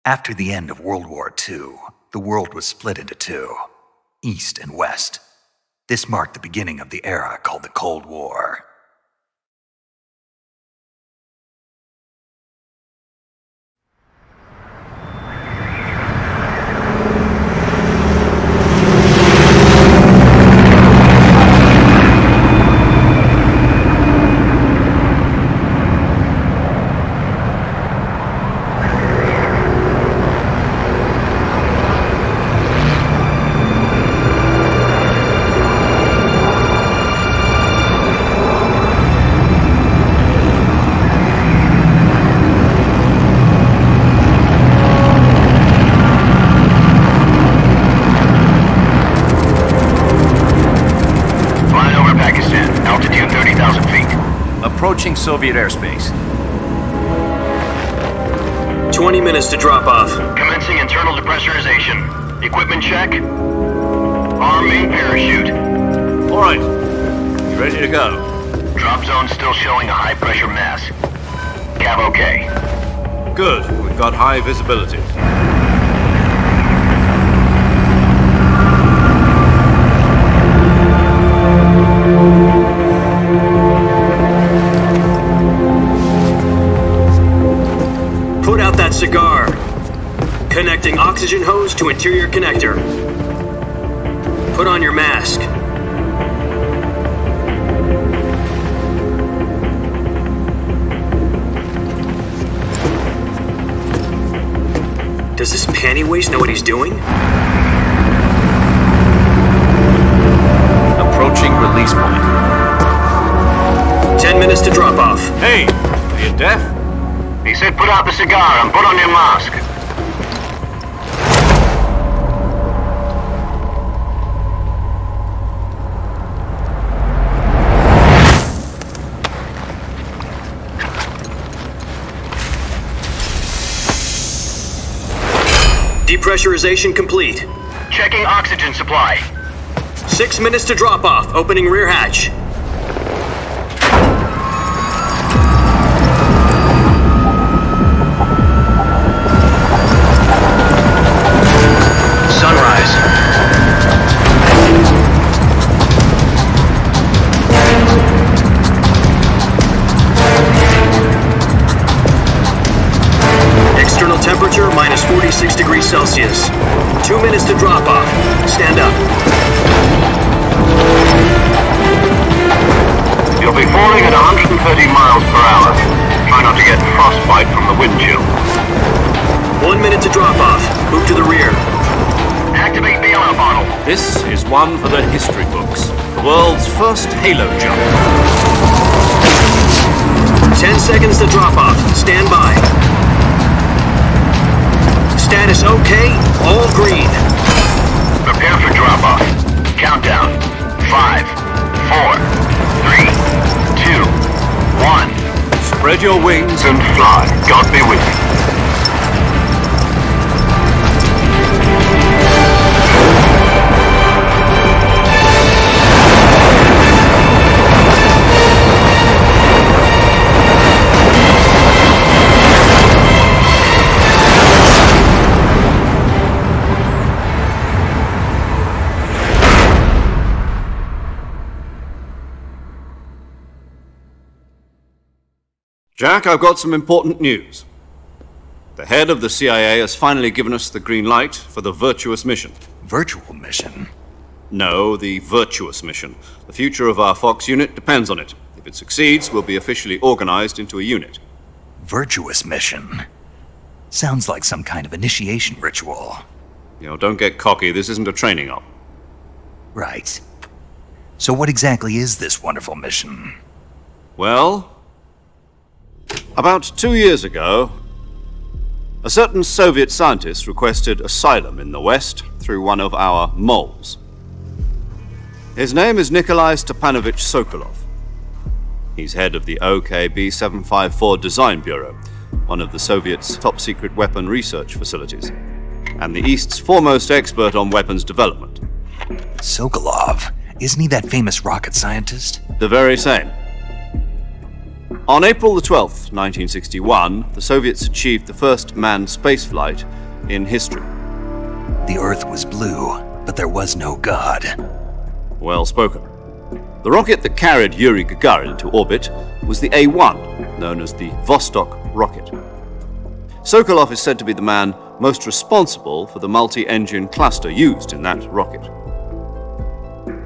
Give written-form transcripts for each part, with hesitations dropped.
After the end of World War II, the world was split into two, East and West. This marked the beginning of the era called the Cold War. Approaching Soviet airspace. 20 minutes to drop off. Commencing internal depressurization. Equipment check. Arm main parachute. All right. You ready to go? Drop zone still showing a high pressure mass. Cav okay. Good. We've got high visibility. Put out that cigar. Connecting oxygen hose to interior connector. Put on your mask. Does this panty waste know what he's doing? Approaching release point. 10 minutes to drop off. Hey, are you deaf? He said put out the cigar and put on your mask. Depressurization complete. Checking oxygen supply. 6 minutes to drop off. Opening rear hatch. Sunrise. External temperature minus 46 degrees Celsius. 2 minutes to drop off. Stand up. You'll be falling at 130 miles per hour. Try not to get frostbite from the wind chill. 1 minute to drop off. Move to the rear. Activate bailout bottle. This is one for the history books. The world's first halo jump. 10 seconds to drop off. Stand by. Status okay. All green. Prepare for drop off. Countdown. 5, 4, 3, 2, 1. Spread your wings And fly. God be with you. Jack, I've got some important news. The head of the CIA has finally given us the green light for the virtuous mission. Virtual mission? No, the virtuous mission. The future of our Fox unit depends on it. If it succeeds, we'll be officially organized into a unit. Virtuous mission? Sounds like some kind of initiation ritual. You know, don't get cocky. This isn't a training op. Right. So what exactly is this wonderful mission? Well, about 2 years ago, a certain Soviet scientist requested asylum in the West through one of our moles. His name is Nikolai Stepanovich Sokolov. He's head of the OKB 754 Design Bureau, one of the Soviets' top-secret weapon research facilities, and the East's foremost expert on weapons development. Sokolov? Isn't he that famous rocket scientist? The very same. On April the 12th, 1961, the Soviets achieved the first manned spaceflight in history. The Earth was blue, but there was no God. Well spoken. The rocket that carried Yuri Gagarin into orbit was the A-1, known as the Vostok rocket. Sokolov is said to be the man most responsible for the multi-engine cluster used in that rocket.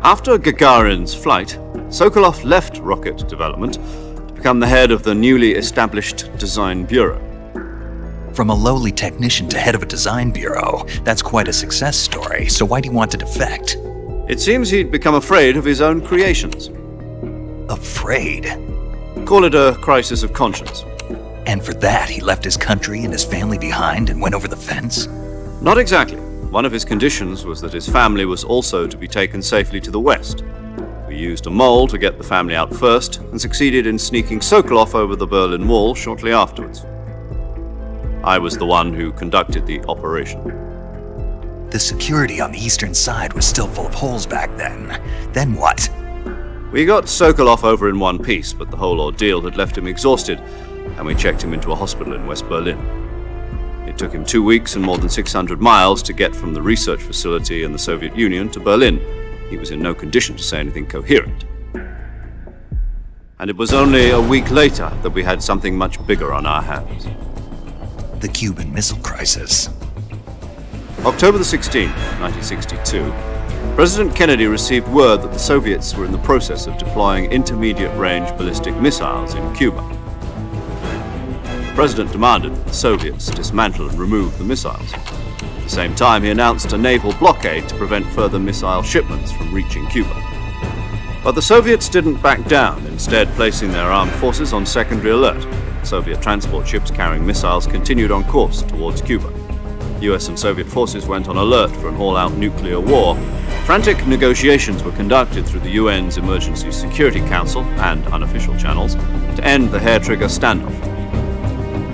After Gagarin's flight, Sokolov left rocket development to become the head of the newly established Design Bureau. From a lowly technician to head of a design bureau, that's quite a success story, so why'd he want to defect? It seems he'd become afraid of his own creations. Afraid? Call it a crisis of conscience. And for that, he left his country and his family behind and went over the fence? Not exactly. One of his conditions was that his family was also to be taken safely to the west. We used a mole to get the family out first and succeeded in sneaking Sokolov over the Berlin Wall shortly afterwards. I was the one who conducted the operation. The security on the eastern side was still full of holes back then. Then what? We got Sokolov over in one piece, but the whole ordeal had left him exhausted, and we checked him into a hospital in West Berlin. It took him 2 weeks and more than 600 miles to get from the research facility in the Soviet Union to Berlin. He was in no condition to say anything coherent. And it was only a week later that we had something much bigger on our hands. The Cuban Missile Crisis. October the 16th, 1962, President Kennedy received word that the Soviets were in the process of deploying intermediate-range ballistic missiles in Cuba. The President demanded that the Soviets dismantle and remove the missiles. At the same time, he announced a naval blockade to prevent further missile shipments from reaching Cuba. But the Soviets didn't back down, instead placing their armed forces on secondary alert. Soviet transport ships carrying missiles continued on course towards Cuba. US and Soviet forces went on alert for an all-out nuclear war. Frantic negotiations were conducted through the UN's Emergency Security Council and unofficial channels to end the hair-trigger standoff.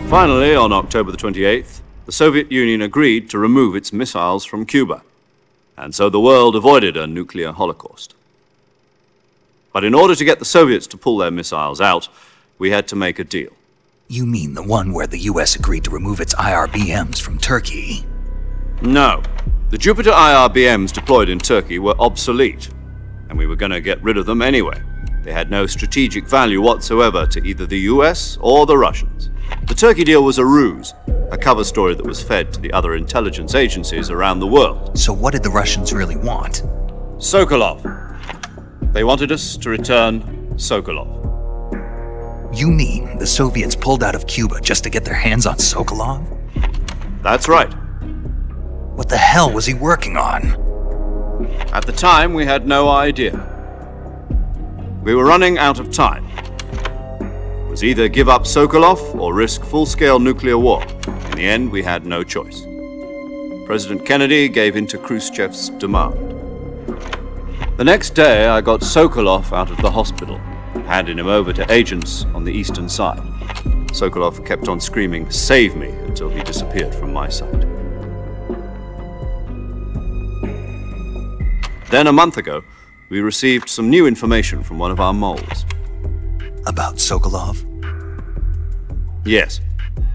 Finally, on October the 28th, the Soviet Union agreed to remove its missiles from Cuba, and so the world avoided a nuclear holocaust. But in order to get the Soviets to pull their missiles out, we had to make a deal. You mean the one where the US agreed to remove its IRBMs from Turkey? No. The Jupiter IRBMs deployed in Turkey were obsolete, and we were going to get rid of them anyway. They had no strategic value whatsoever to either the US or the Russians. The Turkey deal was a ruse, a cover story that was fed to the other intelligence agencies around the world. So what did the Russians really want? Sokolov. They wanted us to return Sokolov. You mean the Soviets pulled out of Cuba just to get their hands on Sokolov? That's right. What the hell was he working on? At the time, we had no idea. We were running out of time. It was either give up Sokolov or risk full-scale nuclear war. In the end, we had no choice. President Kennedy gave in to Khrushchev's demand. The next day, I got Sokolov out of the hospital, handing him over to agents on the eastern side. Sokolov kept on screaming, "Save me," until he disappeared from my sight. Then a month ago, we received some new information from one of our moles. About Sokolov? Yes.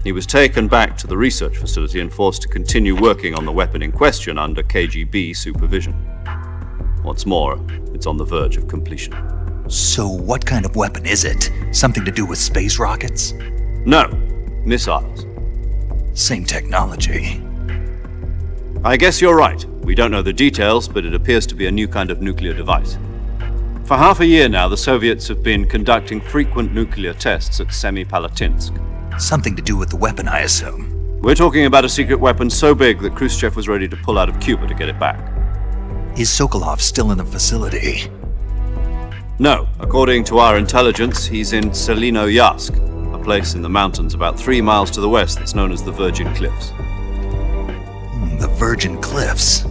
He was taken back to the research facility and forced to continue working on the weapon in question under KGB supervision. What's more, it's on the verge of completion. So what kind of weapon is it? Something to do with space rockets? No, missiles. Same technology. I guess you're right. We don't know the details, but it appears to be a new kind of nuclear device. For half a year now, the Soviets have been conducting frequent nuclear tests at Semipalatinsk. Something to do with the weapon, I assume. We're talking about a secret weapon so big that Khrushchev was ready to pull out of Cuba to get it back. Is Sokolov still in the facility? No. According to our intelligence, he's in Selinoyarsk, a place in the mountains about 3 miles to the west that's known as the Virgin Cliffs. The Virgin Cliffs.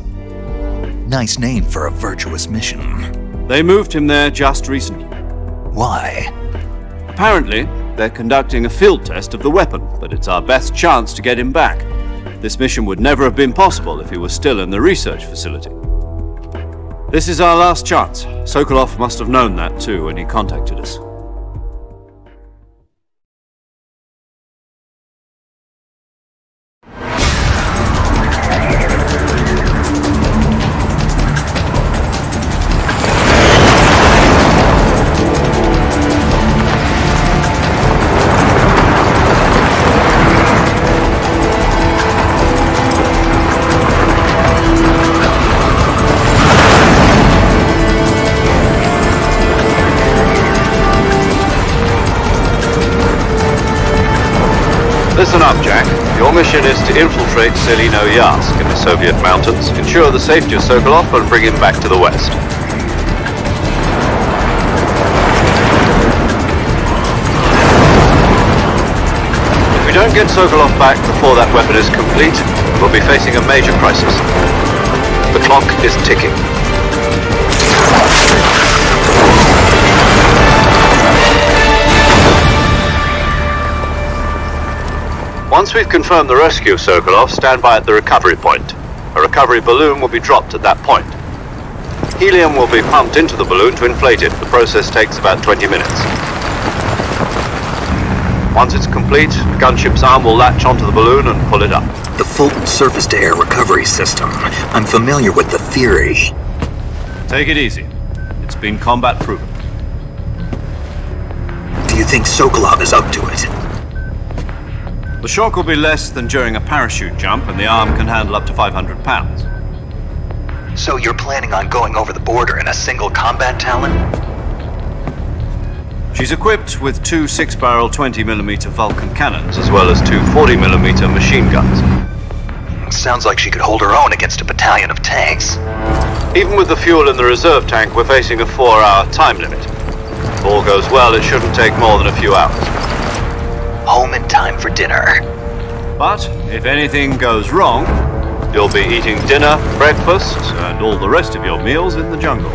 Nice name for a virtuous mission. They moved him there just recently. Why? Apparently, they're conducting a field test of the weapon, but it's our best chance to get him back. This mission would never have been possible if he was still in the research facility. This is our last chance. Sokolov must have known that too when he contacted us. Your mission is to infiltrate Selino-Yask in the Soviet mountains, ensure the safety of Sokolov, and bring him back to the West. If we don't get Sokolov back before that weapon is complete, we'll be facing a major crisis. The clock is ticking. Once we've confirmed the rescue of Sokolov, stand by at the recovery point. A recovery balloon will be dropped at that point. Helium will be pumped into the balloon to inflate it. The process takes about 20 minutes. Once it's complete, the gunship's arm will latch onto the balloon and pull it up. The Fulton surface-to-air recovery system. I'm familiar with the theory. Take it easy. It's been combat-proven. Do you think Sokolov is up to it? The shock will be less than during a parachute jump, and the arm can handle up to 500 pounds. So you're planning on going over the border in a single combat Talon? She's equipped with two 6-barrel 20mm Vulcan cannons, as well as two 40mm machine guns. Sounds like she could hold her own against a battalion of tanks. Even with the fuel in the reserve tank, we're facing a 4-hour time limit. If all goes well, it shouldn't take more than a few hours. Home in time for dinner. But if anything goes wrong, you'll be eating dinner, breakfast, and all the rest of your meals in the jungle.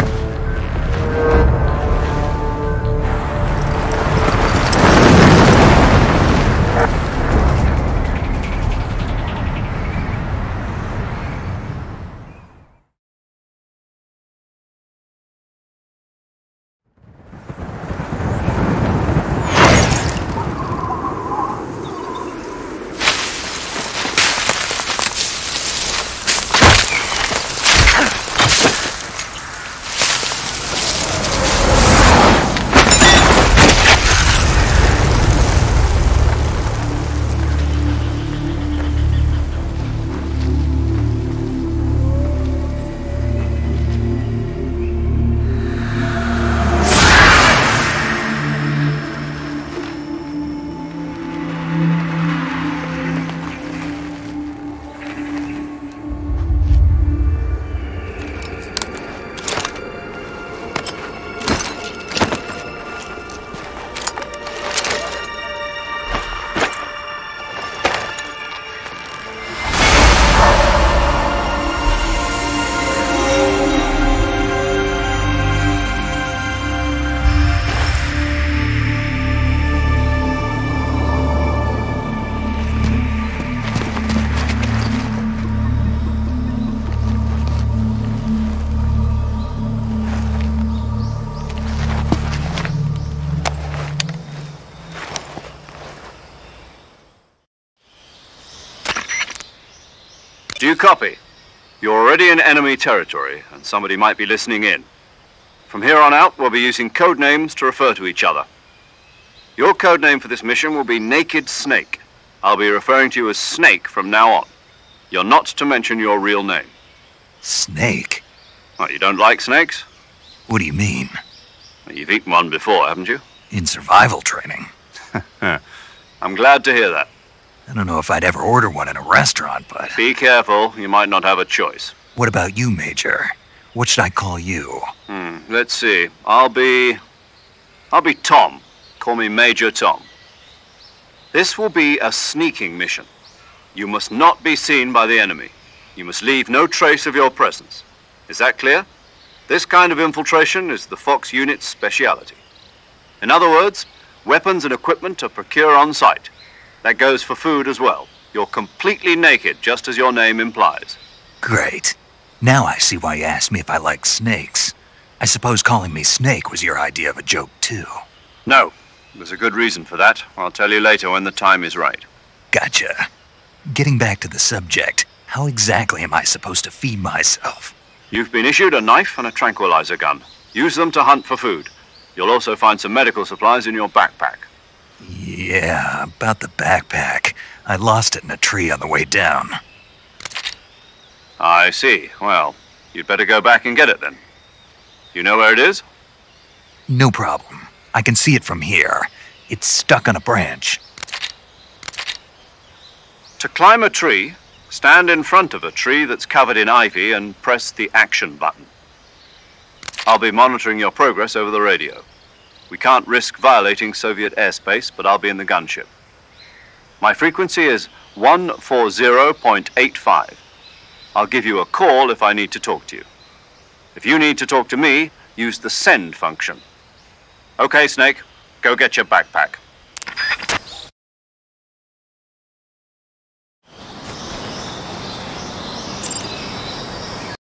Do you copy? You're already in enemy territory, and somebody might be listening in. From here on out, we'll be using code names to refer to each other. Your code name for this mission will be Naked Snake. I'll be referring to you as Snake from now on. You're not to mention your real name. Snake? What, you don't like snakes? What do you mean? Well, you've eaten one before, haven't you? In survival training. I'm glad to hear that. I don't know if I'd ever order one in a restaurant, but... Be careful, you might not have a choice. What about you, Major? What should I call you? Let's see. I'll be Tom. Call me Major Tom. This will be a sneaking mission. You must not be seen by the enemy. You must leave no trace of your presence. Is that clear? This kind of infiltration is the Fox unit's speciality. In other words, weapons and equipment are procured on site. That goes for food as well. You're completely naked, just as your name implies. Great. Now I see why you asked me if I like snakes. I suppose calling me Snake was your idea of a joke, too. No. There's a good reason for that. I'll tell you later when the time is right. Gotcha. Getting back to the subject, how exactly am I supposed to feed myself? You've been issued a knife and a tranquilizer gun. Use them to hunt for food. You'll also find some medical supplies in your backpack. Yeah, about the backpack. I lost it in a tree on the way down. I see. Well, you'd better go back and get it then. You know where it is? No problem. I can see it from here. It's stuck on a branch. To climb a tree, stand in front of a tree that's covered in ivy and press the action button. I'll be monitoring your progress over the radio. We can't risk violating Soviet airspace, but I'll be in the gunship. My frequency is 140.85. I'll give you a call if I need to talk to you. If you need to talk to me, use the send function. Okay, Snake, go get your backpack.